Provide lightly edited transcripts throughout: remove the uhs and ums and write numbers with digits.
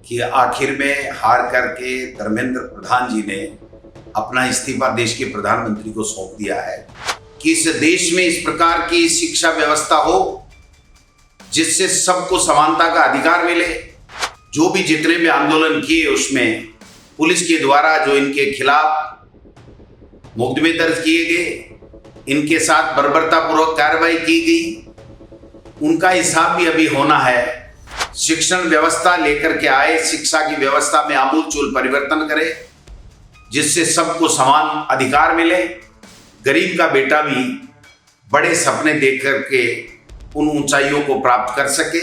कि आखिर में हार करके धर्मेंद्र प्रधान जी ने अपना इस्तीफा देश के प्रधानमंत्री को सौंप दिया है कि इस देश में इस प्रकार की शिक्षा व्यवस्था हो जिससे सबको समानता का अधिकार मिले। जो भी जितने भी आंदोलन किए उसमें पुलिस के द्वारा जो इनके खिलाफ मुकदमे दर्ज किए गए, इनके साथ बर्बरतापूर्वक कार्रवाई की गई, उनका हिसाब भी अभी होना है। शिक्षण व्यवस्था लेकर के आए, शिक्षा की व्यवस्था में आमूलचूल परिवर्तन करे जिससे सबको समान अधिकार मिले, गरीब का बेटा भी बड़े सपने देख करके उन ऊंचाइयों को प्राप्त कर सके।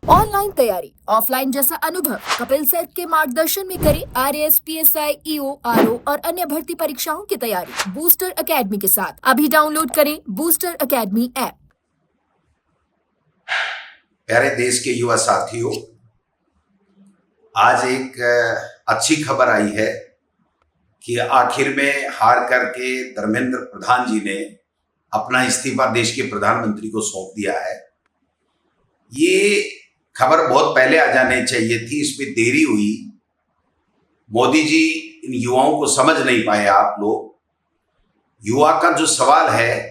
ऑनलाइन तैयारी, ऑफलाइन जैसा अनुभव कपिल सेठ के मार्गदर्शन में करें आरएएस, पीएसआई, ईओ, आरओ और अन्य भर्ती परीक्षाओं की तैयारी बूस्टर एकेडमी के साथ। अभी डाउनलोड करें बूस्टर एकेडमी ऐप। प्यारे देश के युवा साथियों, आज एक अच्छी खबर आई है कि आखिर में हार करके धर्मेंद्र प्रधान जी ने अपना इस्तीफा देश के प्रधानमंत्री को सौंप दिया है। ये खबर बहुत पहले आ जानी चाहिए थी, इसमें देरी हुई। मोदी जी इन युवाओं को समझ नहीं पाए। आप लोग युवा का जो सवाल है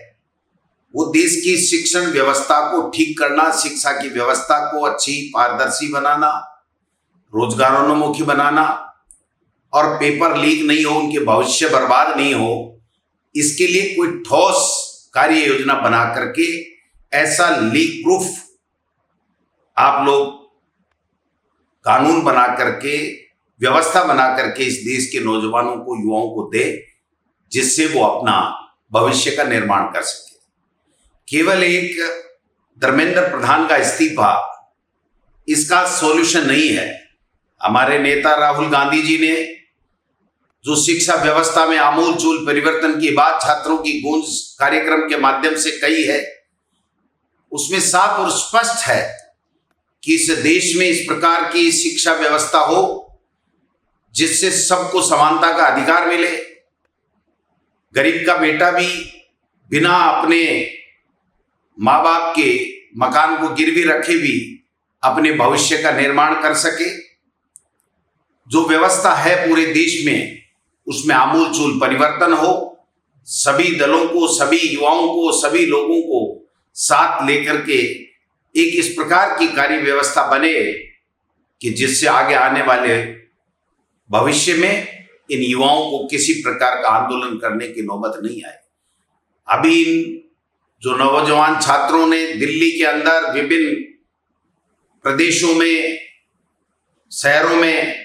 वो देश की शिक्षण व्यवस्था को ठीक करना, शिक्षा की व्यवस्था को अच्छी पारदर्शी बनाना, रोजगारोन्मुखी बनाना और पेपर लीक नहीं हो, उनके भविष्य बर्बाद नहीं हो, इसके लिए कोई ठोस कार्य योजना बना करके ऐसा लीक प्रूफ आप लोग कानून बना करके, व्यवस्था बना करके इस देश के नौजवानों को, युवाओं को दे जिससे वो अपना भविष्य का निर्माण कर सके। केवल एक धर्मेंद्र प्रधान का इस्तीफा इसका सॉल्यूशन नहीं है। हमारे नेता राहुल गांधी जी ने जो शिक्षा व्यवस्था में आमूलचूल परिवर्तन की बात छात्रों की गूंज कार्यक्रम के माध्यम से कही है, उसमें साफ और स्पष्ट है कि इस देश में इस प्रकार की शिक्षा व्यवस्था हो जिससे सबको समानता का अधिकार मिले, गरीब का बेटा भी बिना अपने माँ बाप के मकान को गिरवी रखे भी अपने भविष्य का निर्माण कर सके। जो व्यवस्था है पूरे देश में उसमें आमूलचूल परिवर्तन हो, सभी दलों को, सभी युवाओं को, सभी लोगों को साथ लेकर के एक इस प्रकार की कार्य व्यवस्था बने कि जिससे आगे आने वाले भविष्य में इन युवाओं को किसी प्रकार का आंदोलन करने की नौबत नहीं आए। अभी इन जो नौजवान छात्रों ने दिल्ली के अंदर विभिन्न प्रदेशों में, शहरों में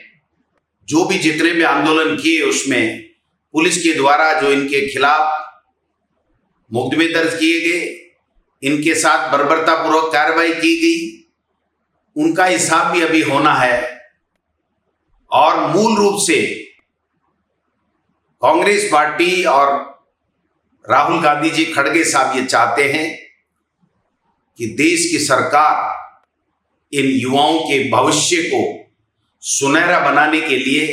जो भी जितने भी आंदोलन किए उसमें पुलिस के द्वारा जो इनके खिलाफ मुकदमे दर्ज किए गए, इनके साथ बर्बरतापूर्वक कार्रवाई की गई, उनका हिसाब भी अभी होना है। और मूल रूप से कांग्रेस पार्टी और राहुल गांधी जी खड़गे साहब ये चाहते हैं कि देश की सरकार इन युवाओं के भविष्य को सुनहरा बनाने के लिए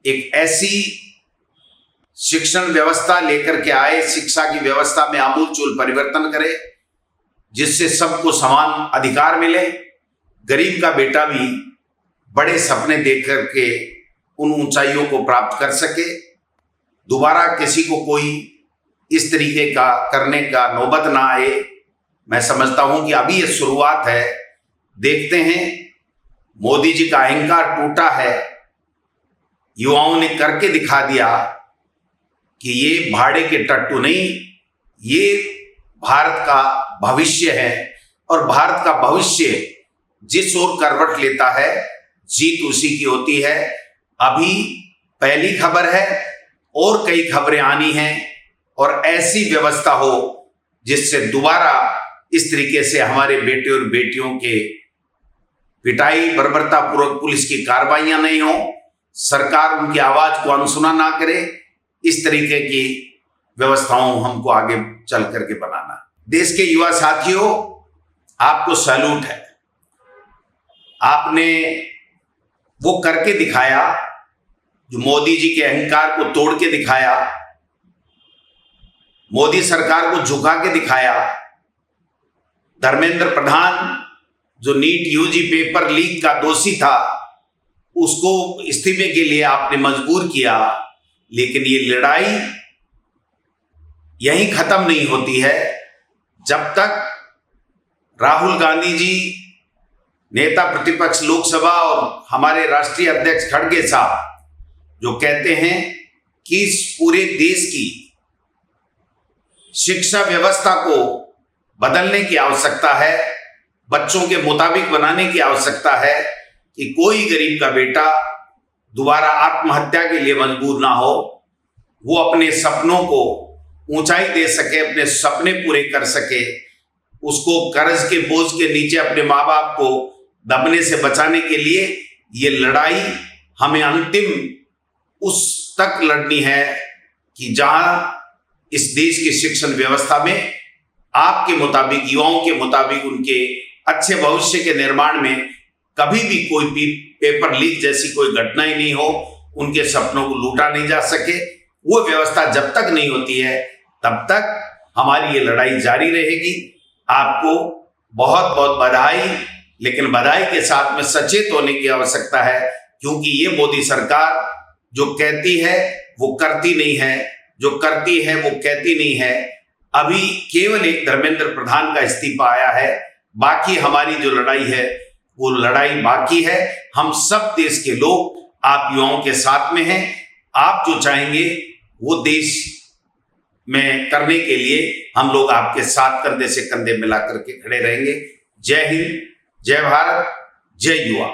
एक ऐसी शिक्षण व्यवस्था लेकर के आए, शिक्षा की व्यवस्था में आमूलचूल परिवर्तन करे जिससे सबको समान अधिकार मिले, गरीब का बेटा भी बड़े सपने देख करके उन ऊंचाइयों को प्राप्त कर सके। दोबारा किसी को कोई इस तरीके का करने का नौबत ना आए। मैं समझता हूं कि अभी ये शुरुआत है। देखते हैं, मोदी जी का अहंकार टूटा है, युवाओं ने करके दिखा दिया कि ये भाड़े के टट्टू नहीं, ये भारत का भविष्य है और भारत का भविष्य जिस ओर करवट लेता है जीत उसी की होती है। अभी पहली खबर है और कई खबरें आनी हैं और ऐसी व्यवस्था हो जिससे दोबारा इस तरीके से हमारे बेटे और बेटियों के पिटाई, बर्बरतापूर्वक पुलिस की कार्रवाइयां नहीं हो, सरकार उनकी आवाज को अनसुना ना करे। इस तरीके की व्यवस्थाओं हमको आगे चल करके बनाना। देश के युवा साथियों, आपको सैल्यूट है। आपने वो करके दिखाया जो मोदी जी के अहंकार को तोड़ के दिखाया, मोदी सरकार को झुका के दिखाया। धर्मेंद्र प्रधान जो नीट यूजी पेपर लीक का दोषी था, उसको इस्तीफे के लिए आपने मजबूर किया, लेकिन ये लड़ाई यहीं खत्म नहीं होती है जब तक राहुल गांधी जी, नेता प्रतिपक्ष लोकसभा, और हमारे राष्ट्रीय अध्यक्ष खड़गे साहब जो कहते हैं कि इस पूरे देश की शिक्षा व्यवस्था को बदलने की आवश्यकता है, बच्चों के मुताबिक बनाने की आवश्यकता है कि कोई गरीब का बेटा दोबारा आत्महत्या के लिए मजबूर ना हो, वो अपने सपनों को ऊंचाई दे सके, अपने सपने पूरे कर सके, उसको कर्ज के बोझ के नीचे अपने माँ बाप को दबने से बचाने के लिए ये लड़ाई हमें अंतिम उस तक लड़नी है कि जहां इस देश की शिक्षण व्यवस्था में आपके मुताबिक, युवाओं के मुताबिक, उनके अच्छे भविष्य के निर्माण में कभी भी कोई भी पेपर लीक जैसी कोई घटना ही नहीं हो, उनके सपनों को लूटा नहीं जा सके। वो व्यवस्था जब तक नहीं होती है तब तक हमारी ये लड़ाई जारी रहेगी। आपको बहुत बहुत बधाई, लेकिन बधाई के साथ में सचेत होने की आवश्यकता है, क्योंकि ये मोदी सरकार जो कहती है वो करती नहीं है, जो करती है वो कहती नहीं है। अभी केवल एक धर्मेंद्र प्रधान का इस्तीफा आया है, बाकी हमारी जो लड़ाई है वो लड़ाई बाकी है। हम सब देश के लोग आप युवाओं के साथ में हैं। आप जो चाहेंगे वो देश में करने के लिए हम लोग आपके साथ कंधे से कंधे मिला करके खड़े रहेंगे। जय हिंद, जय भारत, जय युवा।